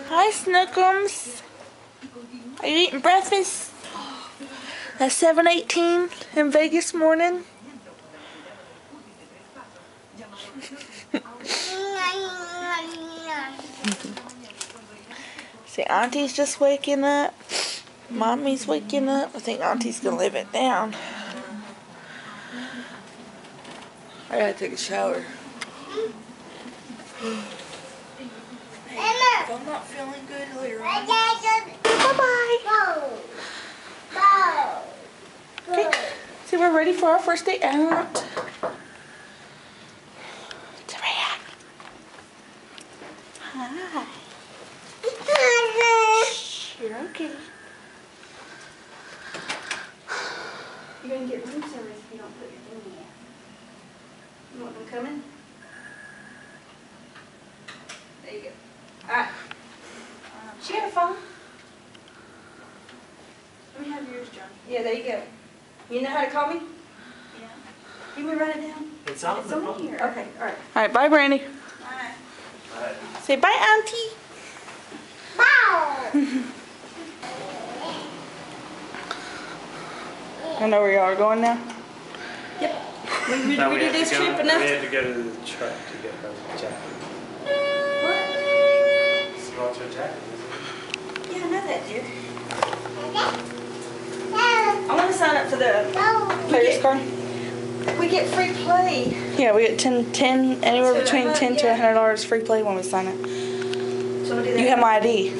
Hi, Snookums. Are you eating breakfast? At 7:18 in Vegas morning. See, Auntie's just waking up. Mommy's waking up. I think Auntie's gonna live it down. I gotta take a shower. If I'm not feeling good later on. Bye-bye. Okay. So we're ready for our first day out. Torreya. Hi. Shh, you're okay. You're gonna get room service if you don't put your thing in. You want them coming? There you go. Alright. She got a phone? Let me have yours, John. Yeah, there you go. You know how to call me? Yeah. Can you write it down? It's on the phone. Here. Okay, alright. Alright, bye, Brandy. Bye. Say bye, Auntie. Bye. I know where y'all are going now? Yep. We did this trip enough. We had to go to the truck to get her jacket. What? She wants her jacket, Yeah, I know that, dear. I want to sign up for the players card. We get free play. Yeah, we get 10 anywhere between $10 to $100 free play when we sign up. You have my ID.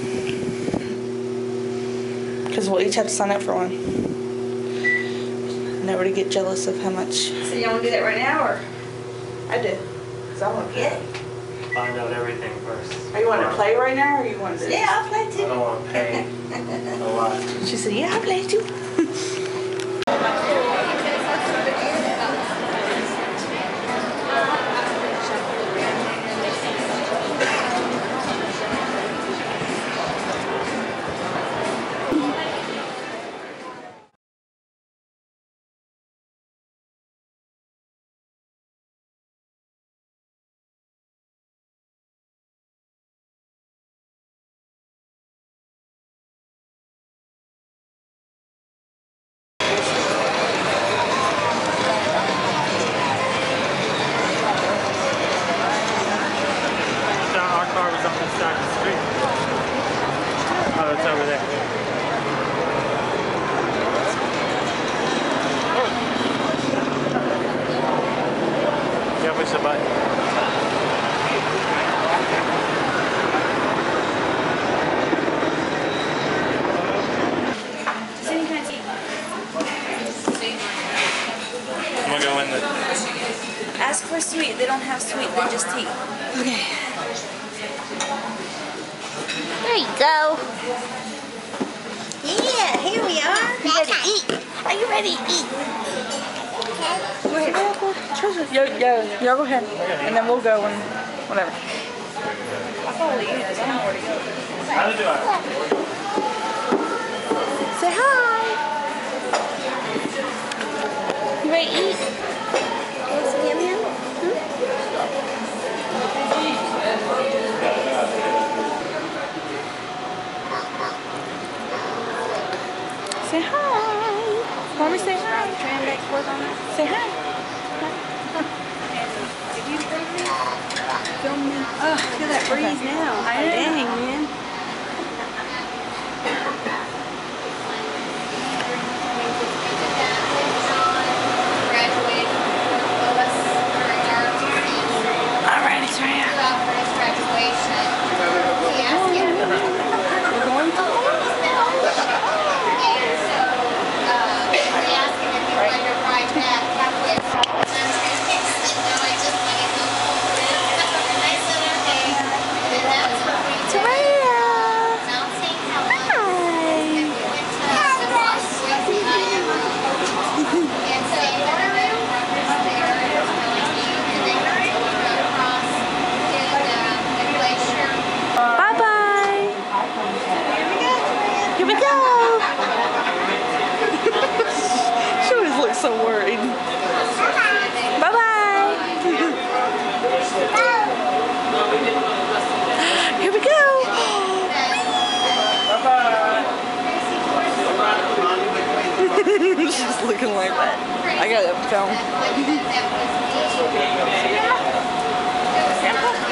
Because we'll each have to sign up for one. Nobody get jealous of how much. So you want to do that right now, or? I do. Because I want to play. Find out everything first. Are you want to play right now, or you want to? Yeah, I'll play too. I don't want to pay a lot. She said, yeah, I'll play too. Oh, it's over there. Yeah, push the button. I'm gonna go in the... Ask for sweet. They don't have sweet, they just tea. Okay. There you go. Yeah, here we are. Ready to eat. Are you ready to eat? Go ahead. Y'all go ahead. And then we'll go and whatever. I'll follow you because I don't know where to go. How to do it? Say hi. You ready to eat? Want some yum yum? Say hi. Mommy, say hi. Trying back to work on it. Say hi. Did you film me? Film me? Oh, feel that breeze now. Dang, man. Alrighty, Torreya. We're going to Torreya. She's looking like that. I got that film.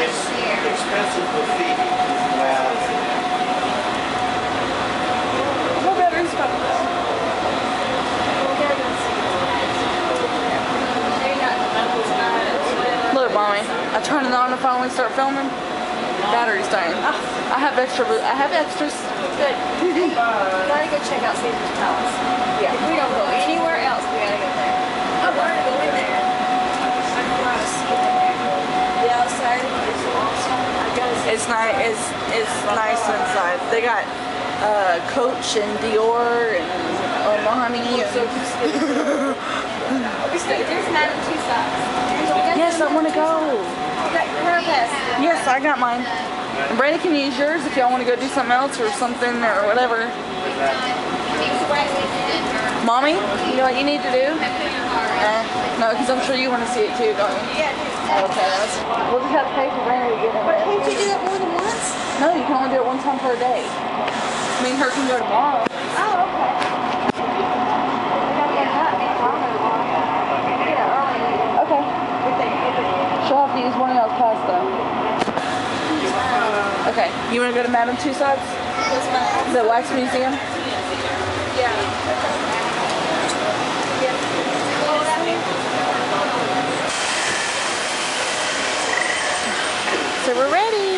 It's expensive with feet. What battery's about that? Look, mommy. I turn it on and finally start filming. Battery's dying. I have extras. Good. Gotta go check out Caesar's Palace. Yeah. If we don't go anywhere else, we gotta go there. I want to go in there. I want to see it in there. The outside is awesome. I gotta see. It's nice. It's nice inside. They got Coach and Dior and Armani. There's Madame Tussauds. Yes, I want to go. You got your car pass. Yes, I got mine. And Brandon can use yours if y'all want to go do something else or something or whatever. Mommy, you know what you need to do? No, because I'm sure you want to see it too, don't you? Yeah. Okay, we'll just have to pay for Brandon to get in. But can't you do that more than once? No, you can only do it one time per day. Me and her can go tomorrow. Oh, okay. Okay. She'll have to use one of y'all's pass though. Okay, you want to go to Madame Tussauds? The Wax Museum? Yeah. So we're ready.